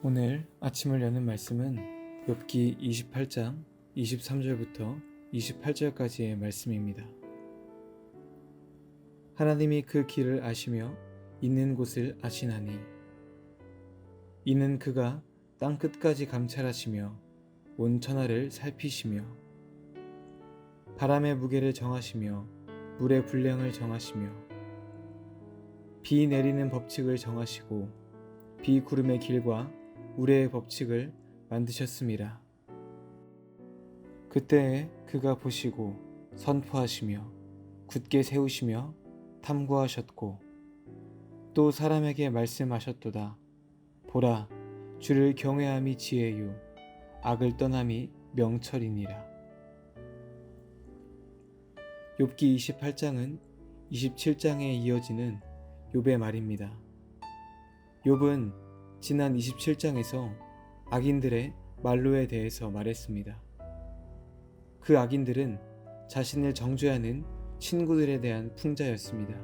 오늘 아침을 여는 말씀은 욥기 28장 23절부터 28절까지의 말씀입니다. 하나님이 그 길을 아시며 있는 곳을 아시나니 이는 그가 땅 끝까지 감찰하시며 온 천하를 살피시며 바람의 무게를 정하시며 물의 분량을 정하시며 비 내리는 법칙을 정하시고 비 구름의 길과 우레의 법칙을 만드셨음이라. 그때에 그가 보시고 선포하시며 굳게 세우시며 탐구하셨고 또 사람에게 말씀하셨도다. 보라, 주를 경외함이 지혜요 악을 떠남이 명철이니라. 욥기 28장은 27장에 이어지는 욥의 말입니다. 욥은 지난 27장에서 악인들의 말로에 대해서 말했습니다. 그 악인들은 자신을 정죄하는 친구들에 대한 풍자였습니다.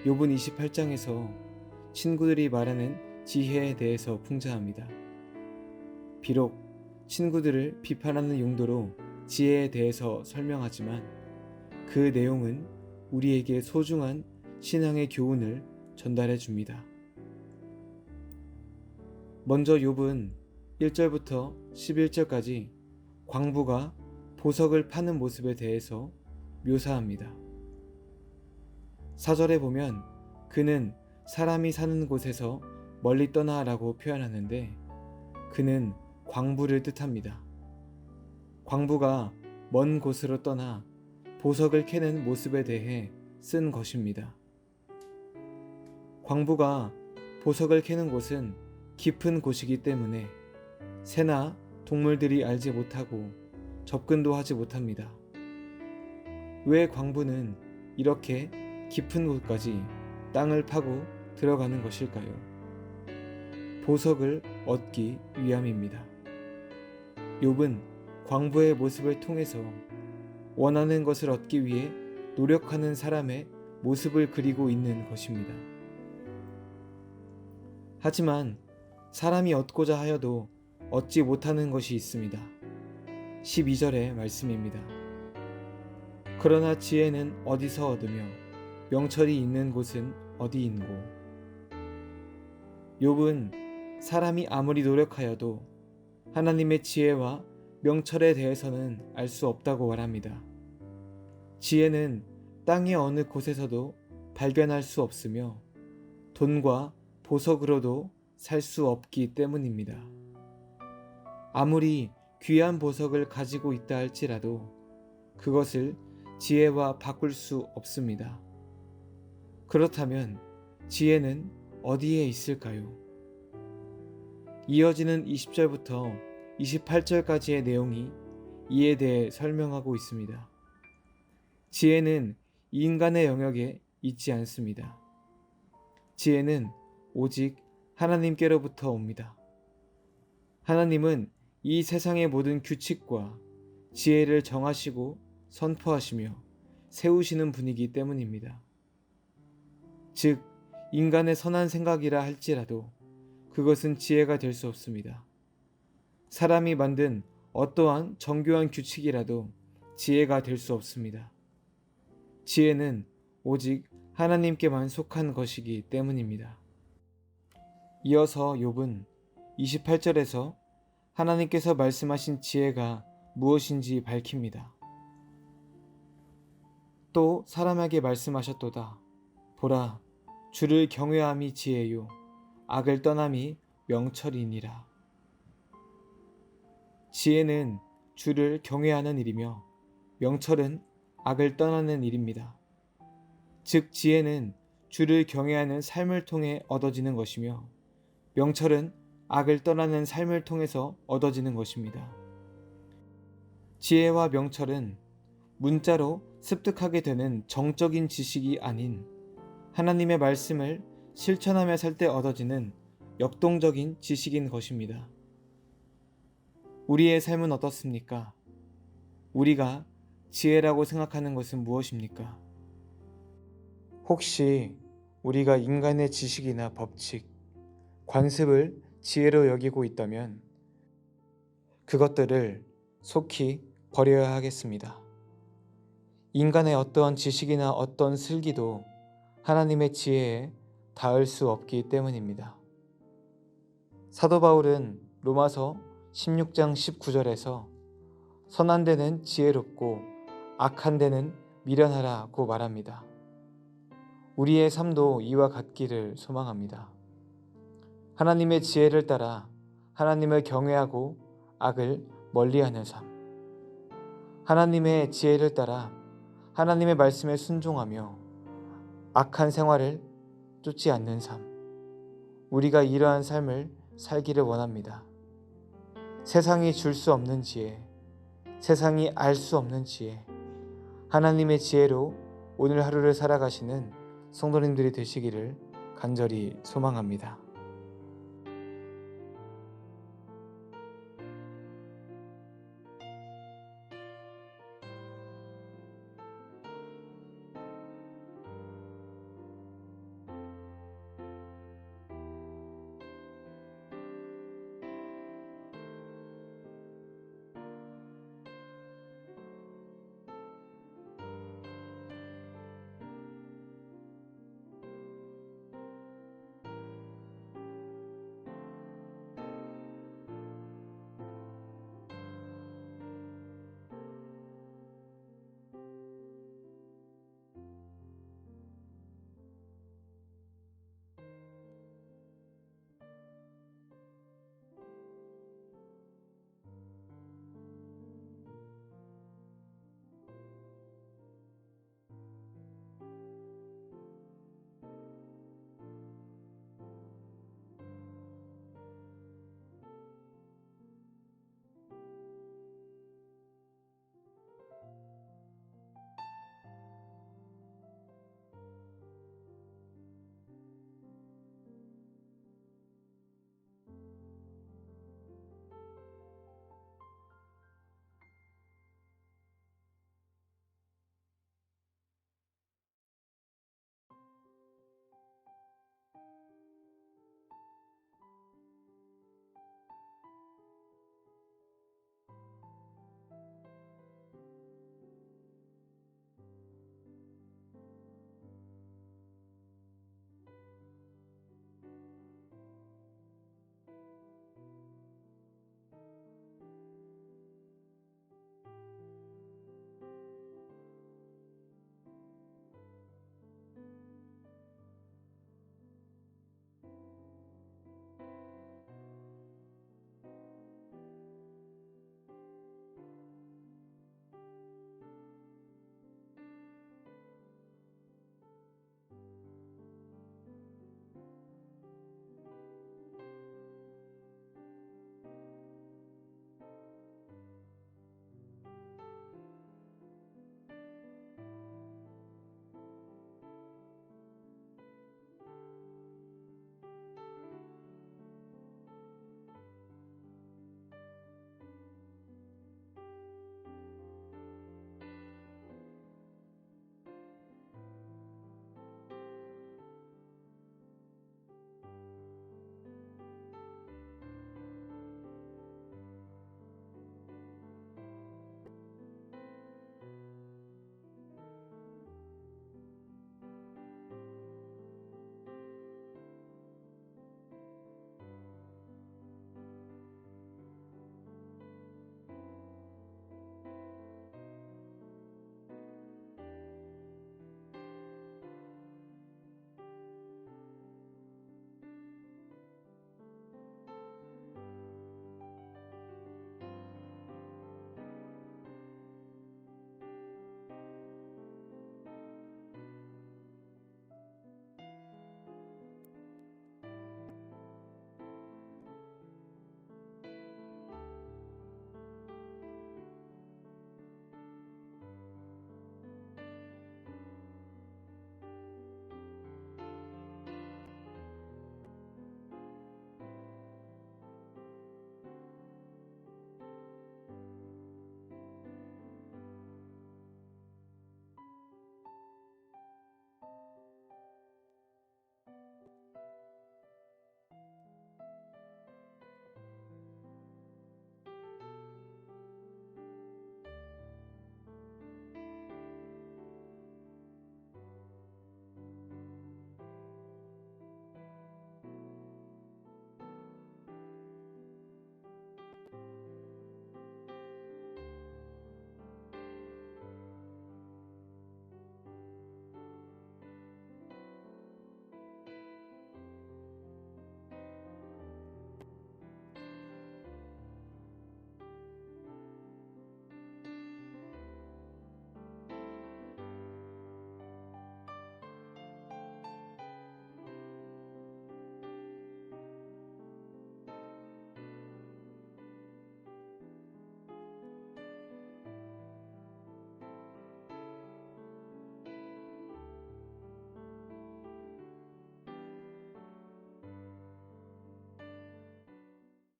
욥은 28장에서 친구들이 말하는 지혜에 대해서 풍자합니다. 비록 친구들을 비판하는 용도로 지혜에 대해서 설명하지만 그 내용은 우리에게 소중한 신앙의 교훈을 전달해 줍니다. 먼저 욥은 1절부터 11절까지 광부가 보석을 파는 모습에 대해서 묘사합니다. 4절에 보면 그는 사람이 사는 곳에서 멀리 떠나라고 표현하는데 그는 광부를 뜻합니다. 광부가 먼 곳으로 떠나 보석을 캐는 모습에 대해 쓴 것입니다. 광부가 보석을 캐는 곳은 깊은 곳이기 때문에 새나 동물들이 알지 못하고 접근도 하지 못합니다. 왜 광부는 이렇게 깊은 곳까지 땅을 파고 들어가는 것일까요? 보석을 얻기 위함입니다. 욥은 광부의 모습을 통해서 원하는 것을 얻기 위해 노력하는 사람의 모습을 그리고 있는 것입니다. 하지만 사람이 얻고자 하여도 얻지 못하는 것이 있습니다. 12절의 말씀입니다. 그러나 지혜는 어디서 얻으며 명철이 있는 곳은 어디인고. 욥은 사람이 아무리 노력하여도 하나님의 지혜와 명철에 대해서는 알 수 없다고 말합니다. 지혜는 땅의 어느 곳에서도 발견할 수 없으며 돈과 보석으로도 살 수 없기 때문입니다. 아무리 귀한 보석을 가지고 있다 할지라도 그것을 지혜와 바꿀 수 없습니다. 그렇다면 지혜는 어디에 있을까요? 이어지는 20절부터 28절까지의 내용이 이에 대해 설명하고 있습니다. 지혜는 인간의 영역에 있지 않습니다. 지혜는 오직 하나님께로부터 옵니다. 하나님은 이 세상의 모든 규칙과 지혜를 정하시고 선포하시며 세우시는 분이기 때문입니다. 즉, 인간의 선한 생각이라 할지라도 그것은 지혜가 될 수 없습니다. 사람이 만든 어떠한 정교한 규칙이라도 지혜가 될 수 없습니다. 지혜는 오직 하나님께만 속한 것이기 때문입니다. 이어서 욥은 28절에서 하나님께서 말씀하신 지혜가 무엇인지 밝힙니다. 또 사람에게 말씀하셨도다. 보라, 주를 경외함이 지혜요 악을 떠남이 명철이니라. 지혜는 주를 경외하는 일이며 명철은 악을 떠나는 일입니다. 즉 지혜는 주를 경외하는 삶을 통해 얻어지는 것이며 명철은 악을 떠나는 삶을 통해서 얻어지는 것입니다. 지혜와 명철은 문자로 습득하게 되는 정적인 지식이 아닌 하나님의 말씀을 실천하며 살 때 얻어지는 역동적인 지식인 것입니다. 우리의 삶은 어떻습니까? 우리가 지혜라고 생각하는 것은 무엇입니까? 혹시 우리가 인간의 지식이나 법칙, 관습을 지혜로 여기고 있다면 그것들을 속히 버려야 하겠습니다. 인간의 어떠한 지식이나 어떤 슬기도 하나님의 지혜에 닿을 수 없기 때문입니다. 사도 바울은 로마서 16장 19절에서 선한 데는 지혜롭고 악한 데는 미련하라고 말합니다. 우리의 삶도 이와 같기를 소망합니다. 하나님의 지혜를 따라 하나님을 경외하고 악을 멀리하는 삶, 하나님의 지혜를 따라 하나님의 말씀에 순종하며 악한 생활을 쫓지 않는 삶, 우리가 이러한 삶을 살기를 원합니다. 세상이 줄 수 없는 지혜, 세상이 알 수 없는 지혜, 하나님의 지혜로 오늘 하루를 살아가시는 성도님들이 되시기를 간절히 소망합니다.